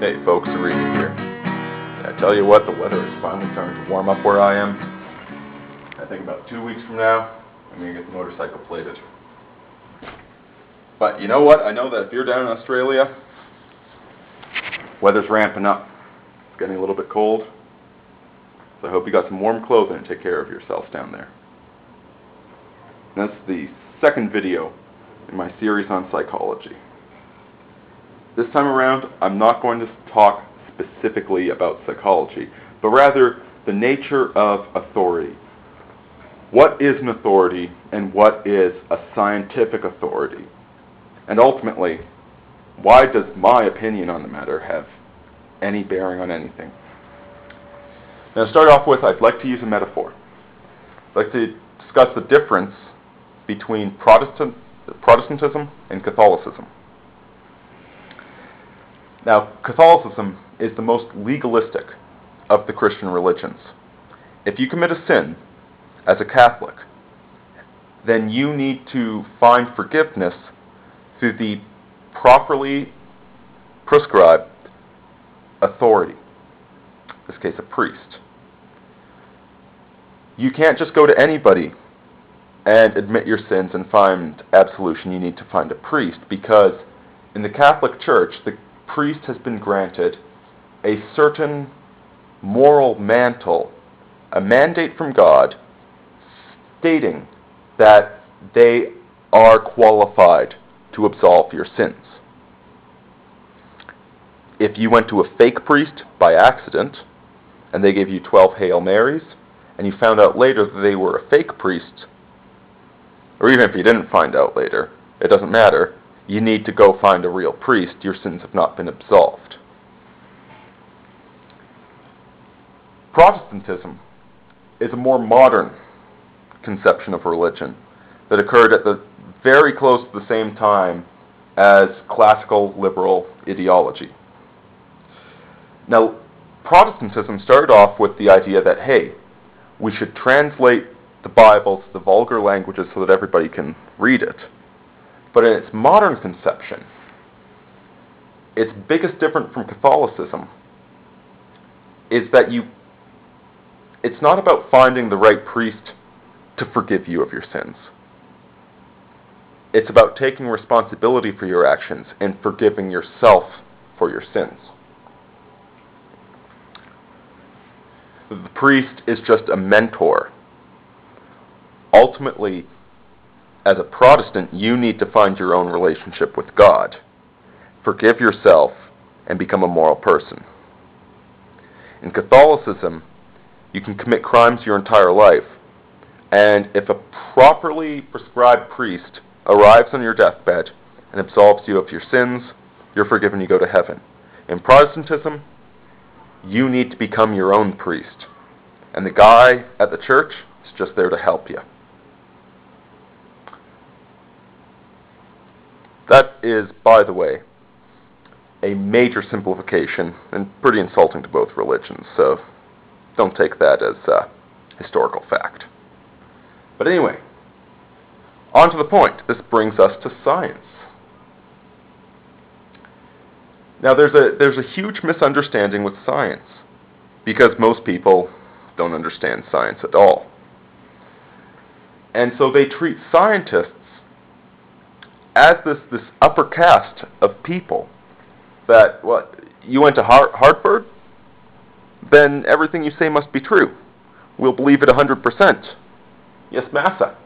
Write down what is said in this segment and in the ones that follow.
Hey folks, Aurini here. I tell you what, the weather is finally starting to warm up where I am. I think about 2 weeks from now, I'm going to get the motorcycle plated. But you know what? I know that if you're down in Australia, weather's ramping up. It's getting a little bit cold. So I hope you got some warm clothing to take care of yourselves down there. And that's the second video in my series on psychology. This time around, I'm not going to talk specifically about psychology, but rather the nature of authority. What is an authority and what is a scientific authority? And ultimately, why does my opinion on the matter have any bearing on anything? Now to start off with, I'd like to use a metaphor. I'd like to discuss the difference between Protestantism and Catholicism. Now, Catholicism is the most legalistic of the Christian religions. If you commit a sin as a Catholic, then you need to find forgiveness through the properly prescribed authority, in this case a priest. You can't just go to anybody and admit your sins and find absolution. You need to find a priest, because in the Catholic Church, the priest has been granted a certain moral mantle, a mandate from God, stating that they are qualified to absolve your sins. If you went to a fake priest by accident, and they gave you 12 Hail Marys, and you found out later that they were a fake priest, or even if you didn't find out later, it doesn't matter. You need to go find a real priest. Your sins have not been absolved. Protestantism is a more modern conception of religion that occurred at the very close to the same time as classical liberal ideology. Now, Protestantism started off with the idea that, hey, we should translate the Bible to the vulgar languages so that everybody can read it. But in its modern conception, its biggest difference from Catholicism is that it's not about finding the right priest to forgive you of your sins. It's about taking responsibility for your actions and forgiving yourself for your sins. The priest is just a mentor. Ultimately, as a Protestant, you need to find your own relationship with God, forgive yourself, and become a moral person. In Catholicism, you can commit crimes your entire life, and if a properly prescribed priest arrives on your deathbed and absolves you of your sins, you're forgiven, you go to heaven. In Protestantism, you need to become your own priest, and the guy at the church is just there to help you. That is, by the way, a major simplification and pretty insulting to both religions, so don't take that as historical fact. But anyway, on to the point. This brings us to science. Now, there's a huge misunderstanding with science, because most people don't understand science at all. And so they treat scientists as this upper caste of people that, what, you went to Harvard? Then everything you say must be true. We'll believe it 100%. Yes, massa.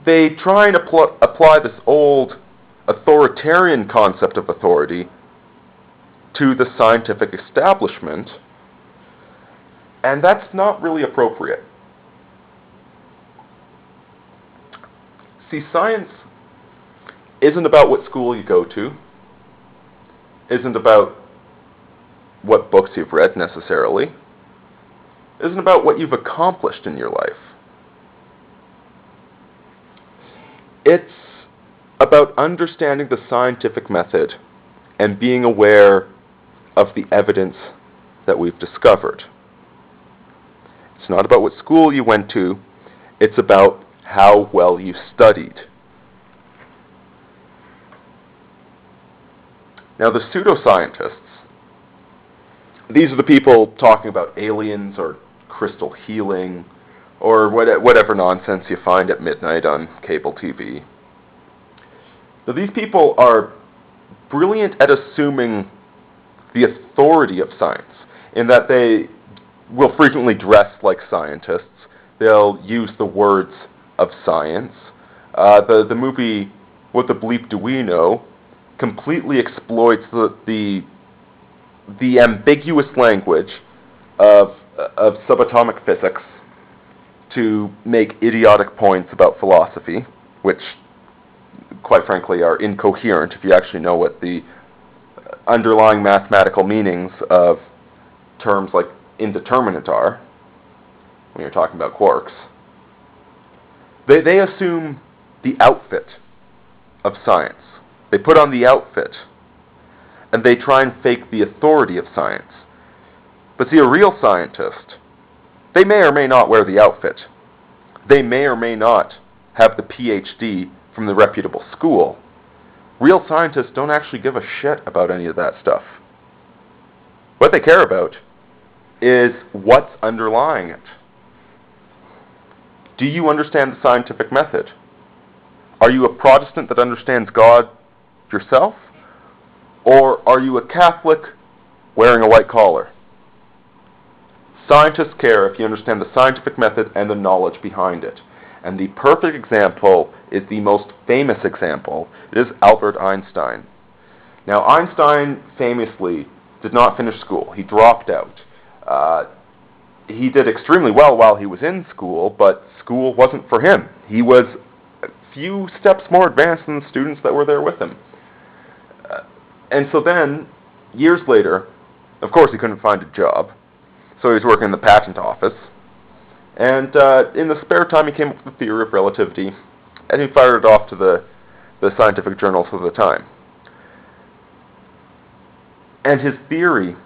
They try and apply this old authoritarian concept of authority to the scientific establishment, and that's not really appropriate. See, science isn't about what school you go to, isn't about what books you've read necessarily, isn't about what you've accomplished in your life. It's about understanding the scientific method and being aware of the evidence that we've discovered. It's not about what school you went to, it's about how well you studied. Now, the pseudoscientists, these are the people talking about aliens or crystal healing or whatever nonsense you find at midnight on cable TV. Now, these people are brilliant at assuming the authority of science, in that they will frequently dress like scientists. They'll use the words of science. The movie What the Bleep Do We Know completely exploits the ambiguous language of subatomic physics to make idiotic points about philosophy, which, quite frankly, are incoherent if you actually know what the underlying mathematical meanings of terms like indeterminate are when you're talking about quarks. They assume the outfit of science. They put on the outfit, and they try and fake the authority of science. But see, a real scientist, they may or may not wear the outfit. They may or may not have the PhD from the reputable school. Real scientists don't actually give a shit about any of that stuff. What they care about is what's underlying it. Do you understand the scientific method? Are you a Protestant that understands God yourself? Or are you a Catholic wearing a white collar? Scientists care if you understand the scientific method and the knowledge behind it. And the perfect example is the most famous example. It is Albert Einstein. Now, Einstein famously did not finish school. He dropped out. He did extremely well while he was in school, but school wasn't for him. He was a few steps more advanced than the students that were there with him. And so then, years later, of course he couldn't find a job, so he was working in the patent office. And in the spare time he came up with the theory of relativity, and he fired it off to the scientific journals of the time. And his theory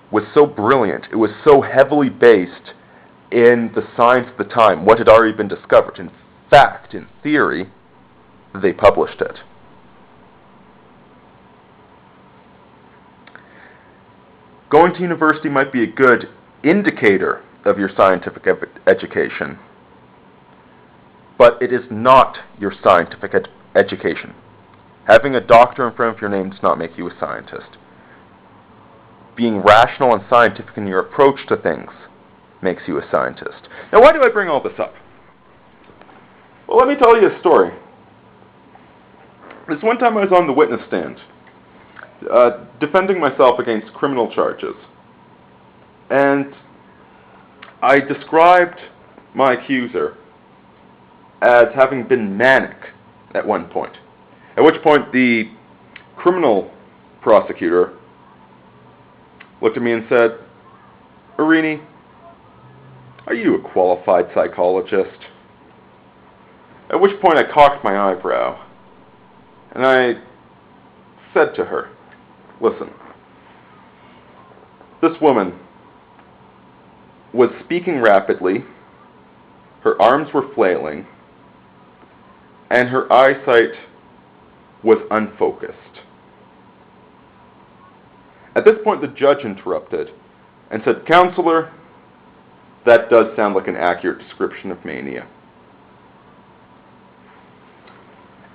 was so brilliant, it was so heavily based in the science of the time, what had already been discovered. In fact, in theory, they published it. Going to university might be a good indicator of your scientific education, but it is not your scientific education. Having a doctor in front of your name does not make you a scientist. Being rational and scientific in your approach to things makes you a scientist. Now, why do I bring all this up? Well, let me tell you a story. This one time I was on the witness stand, defending myself against criminal charges. And I described my accuser as having been manic at one point. At which point the criminal prosecutor looked at me and said, "Aurini, are you a qualified psychologist?" At which point I cocked my eyebrow, and I said to her, "Listen, this woman was speaking rapidly, her arms were flailing, and her eyesight was unfocused." At this point, the judge interrupted and said, "Counselor, that does sound like an accurate description of mania."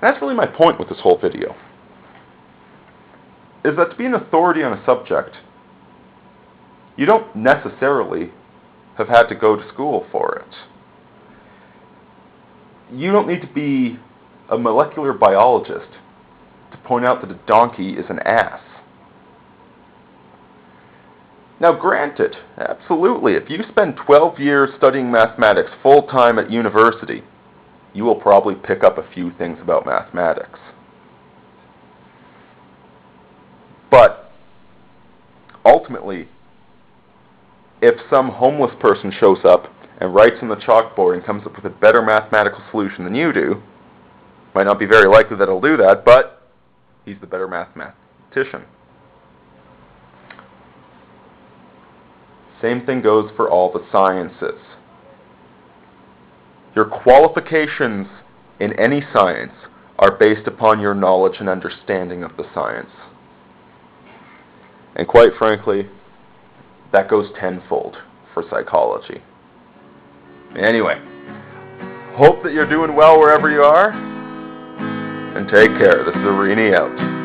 That's really my point with this whole video, is that to be an authority on a subject, you don't necessarily have had to go to school for it. You don't need to be a molecular biologist to point out that a donkey is an ass. Now, granted, absolutely, if you spend 12 years studying mathematics full-time at university, you will probably pick up a few things about mathematics. But, ultimately, if some homeless person shows up and writes on the chalkboard and comes up with a better mathematical solution than you do, might not be very likely that he'll do that, but he's the better mathematician. Same thing goes for all the sciences. Your qualifications in any science are based upon your knowledge and understanding of the science. And quite frankly, that goes tenfold for psychology. Anyway, hope that you're doing well wherever you are, and take care. This is Aurini out.